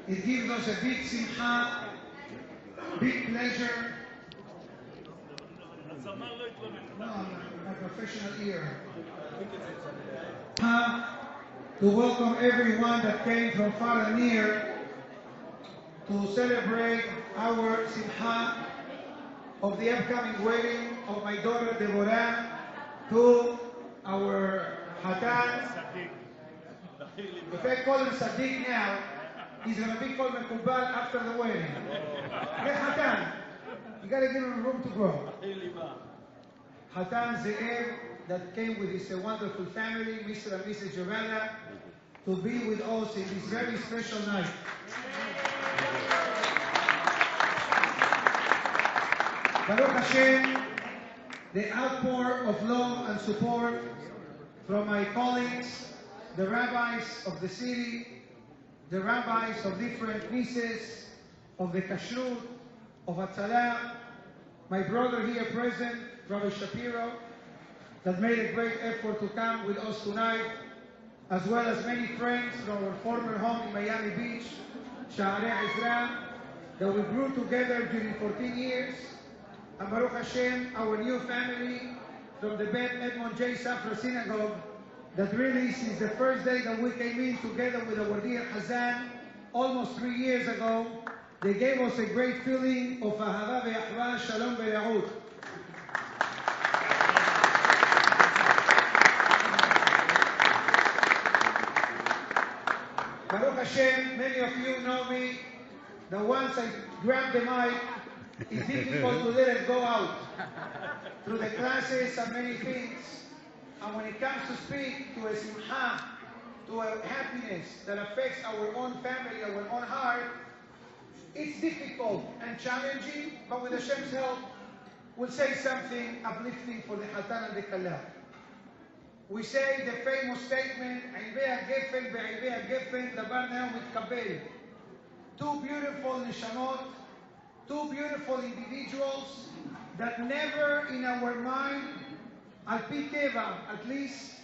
It gives us a big simcha, big pleasure. No, my professional ear. To welcome everyone that came from far and near to celebrate our simcha of the upcoming wedding of my daughter Deborah to our Hatan. If I call him Sadiq now, he's going to be called Mekubal after the wedding. Get Hatan. You got to give him room to grow. Hatan Ze'ev, that came with his wonderful family, Mr. and Mrs. Giovanna, to be with us in this very special night. Baruch Hashem, the outpour of love and support from my colleagues, the rabbis of the city, the rabbis of different pieces of the Kashrut, of Hatzalah, my brother here present, Rabbi Shapiro, that made a great effort to come with us tonight, as well as many friends from our former home in Miami Beach, Sha'arei Ezra, that we grew together during 14 years, and Baruch Hashem, our new family from the Bet Edmond J. Safra Synagogue, that really since the first day that we came in together with our dear Hazan, almost 3 years ago, they gave us a great feeling of Ahava ve'Achva, Shalom ve'Yahud. Baruch Hashem, many of you know me, that once I grab the mic, it's difficult to let it go out. Through the classes and many things, and when it comes to speak to a simcha, to a happiness that affects our own family, our own heart, it's difficult and challenging, but with Hashem's help, we'll say something uplifting for the Hatan and the Kala. We say the famous statement, "Aivei HaGefen ve'Aivei HaGefen davar na'am mitkabel." Two beautiful neshamot, two beautiful individuals that never in our mind, al pi teva, at least,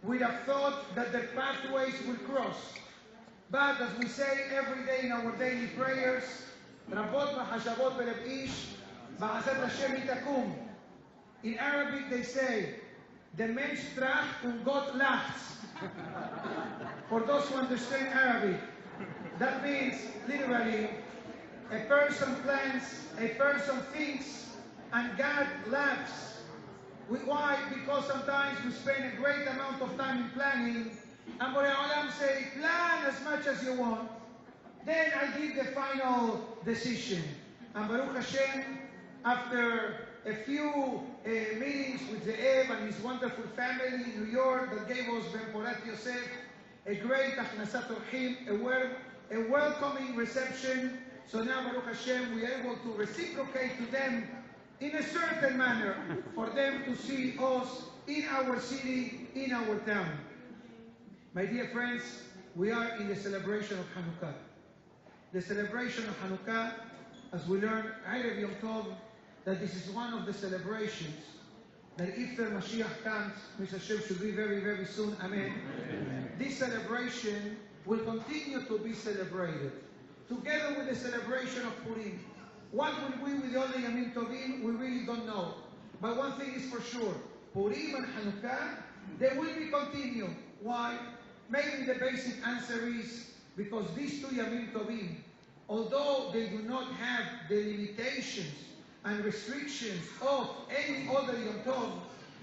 we'd have thought that their pathways would cross. But as we say every day in our daily prayers, Rabot v'chashavot b'lev ish, v'chasat Hashem itakum. In Arabic they say, the Mensch tracht und Gott lacht. For those who understand Arabic, that means literally, a person plans, a person thinks, and God laughs. Why? Because sometimes we spend a great amount of time in planning, and Borei Olam say, plan as much as you want, then I give the final decision. And Baruch Hashem, after a few meetings with Ze'ev and his wonderful family in New York that gave us Ben Porat Yosef, a great Achnasat Orchim, a welcoming reception. So now, Baruch Hashem, we are able to reciprocate to them in a certain manner for them to see us in our city, in our town. My dear friends, we are in the celebration of Hanukkah. The celebration of Hanukkah, as we learn, Erev Yom Tov, that this is one of the celebrations that after Mashiach comes, which Hashem should be very, very soon, Amen. Amen. This celebration will continue to be celebrated, together with the celebration of Purim. What will we with all the Yamim Tovim? We really don't know. But one thing is for sure, Purim and Hanukkah, they will be continued. Why? Maybe the basic answer is because these two Yamim Tovim, although they do not have the limitations and restrictions of any other Yom Tov,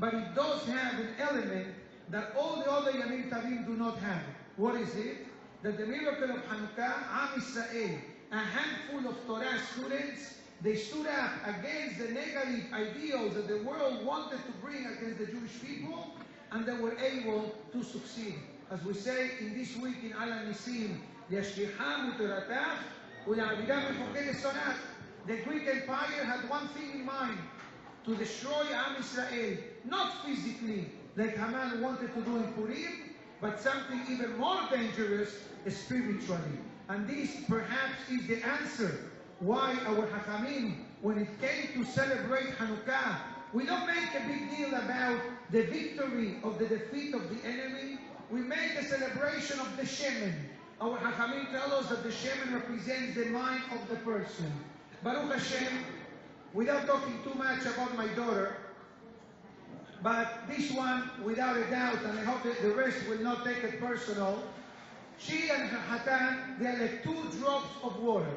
but it does have an element that all the other Yamim Tovim do not have. What is it? That the miracle of Hanukkah, Am Yisrael, a handful of Torah students, they stood up against the negative ideals that the world wanted to bring against the Jewish people, and they were able to succeed. As we say in this week in Al Nisim, Yashlicham u'Toratach u'Ya'avidam u'Foked Sonat. The Greek Empire had one thing in mind, to destroy Am Yisrael, not physically, like Haman wanted to do in Purim, but something even more dangerous, spiritually. And this perhaps is the answer why our Hachamim, when it came to celebrate Hanukkah, we don't make a big deal about the victory of the defeat of the enemy. We make a celebration of the Shemen. Our Hachamim tell us that the Shemen represents the mind of the person. Baruch Hashem, without talking too much about my daughter, but this one, without a doubt, and I hope that the rest will not take it personal, she and her Hatan, they are like 2 drops of water.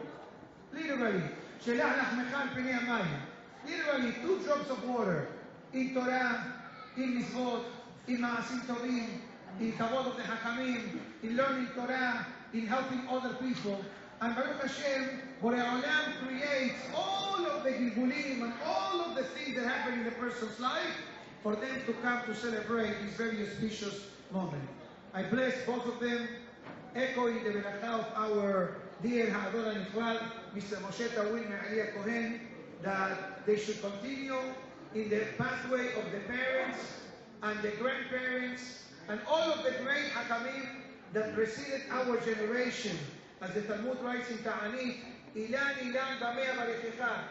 Literally. Literally 2 drops of water. In Torah, in Mitzvot, in Ma'asim Tovim, in Kavod of the Hachamim, in learning Torah, in helping other people. And Baruch Hashem, Borei Olam creates all of the Gilgulim and all of the things that happen in a person's life for them to come to celebrate this very auspicious moment. I bless both of them, echoing the beracha of our dear Ha'ador HaNifrad, Mr. Moshe Tawil Me'aliyah Kohen, that they should continue in the pathway of the parents and the grandparents and all of the great Hakamim that preceded our generation. As the Talmud writes in Ta'anit, Ilan Ilan Bamea Barechecha,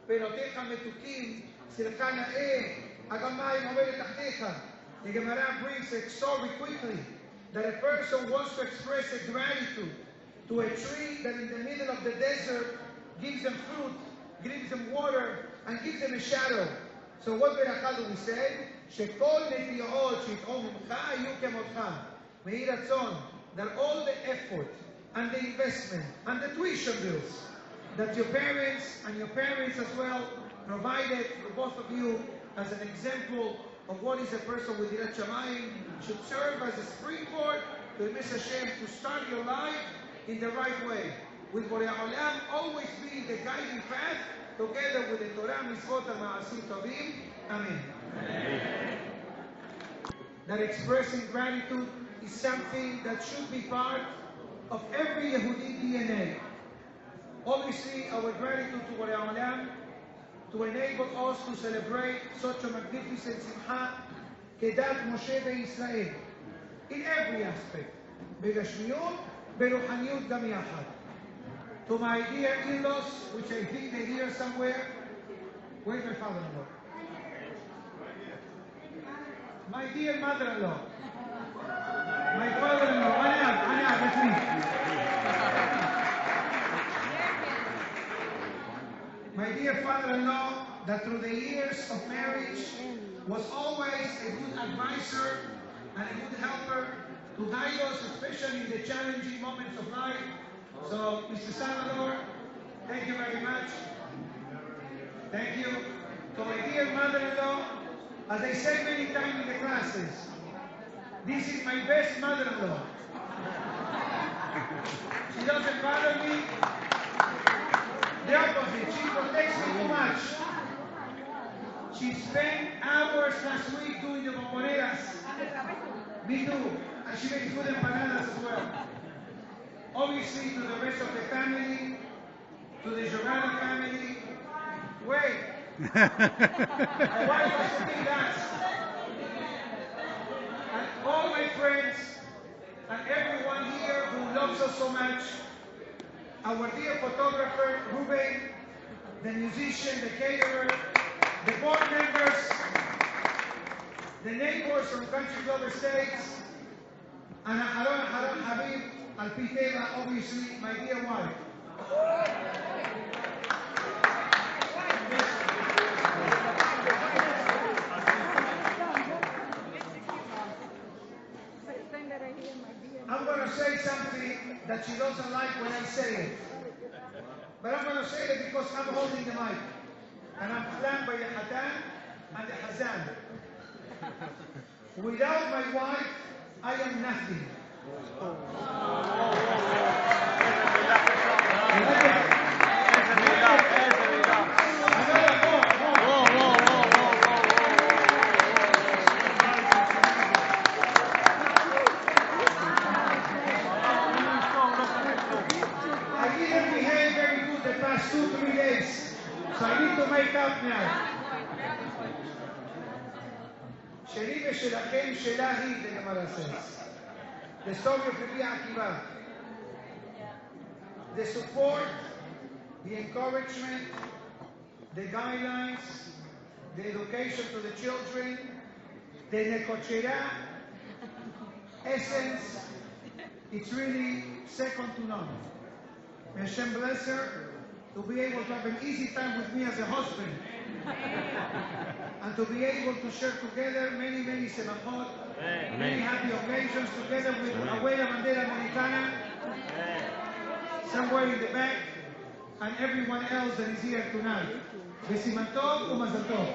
Perotecha Metukim, Sircha Na'eh, Agamai Mobele Tachtecha. The Gemara brings it so quickly that a person wants to express a gratitude to a tree that in the middle of the desert gives them fruit, gives them water, and gives them a shadow. So what beracha do we say? Shekol netiot shit'om mimcha hayu kemotcha. Mehi ratzon, that all the effort and the investment and the tuition bills that your parents and your parents as well provided for both of you as an example of what is a person with Yirat Shamayim should serve as a springboard to Miss Hashem to start your life in the right way. With Borei Olam always be the guiding path together with the Torah, Mitzvot, and Ma'asim Tovim. Amen. Amen. That expressing gratitude is something that should be part of every Yehudi DNA. Obviously, our gratitude to Borei Olam to enable us to celebrate such a magnificent Simcha, Kedat Moshe Israel, in every aspect, Begashmiyut, Beruchaniyut Gam Yachad. To my dear in-laws, which I think they're here somewhere, where's my father-in-law? My dear mother-in-law, my father-in-law, Anab, that's me. My dear father-in-law, that through the years of marriage was always a good advisor and a good helper to guide us, especially in the challenging moments of life. So, Mr. Salvador, thank you very much. Thank you. To my dear mother-in-law, as I say many times in the classes, this is my best mother-in-law. She doesn't bother me. The opposite, she protects me too much. She spent hours last week doing the bomboneras. Me too. And she makes good empanadas as well. Obviously, to the rest of the family, to the Giordano family. Wait, My wife was sitting last. And all my friends and everyone here who loves us so much, our dear photographer, Ruben, the musician, the caterer, the board members, the neighbors from Country Club Estates, and Haron Habib, Alpiteva, obviously, my dear wife. I'm going to say something that she doesn't like when I say it. But I'm going to say it because I'm holding the mic. And I'm flanked by the Hatan and the Hazan. Without my wife, I am nothing. The past 2-3 days, so I need to make up now. שלי ושלכם, שלה היא, the Gemara says. The story of Rabbi Akiva. The support, the encouragement, the guidelines, the education to the children, the nekochera essence, it's really second to none. May Hashem bless her to be able to have an easy time with me as a husband and to be able to share together many, many semachot, many happy occasions together with Abuela Bandera Americana, somewhere in the back, and everyone else that is here tonight. Besiman tov u'mazal tov.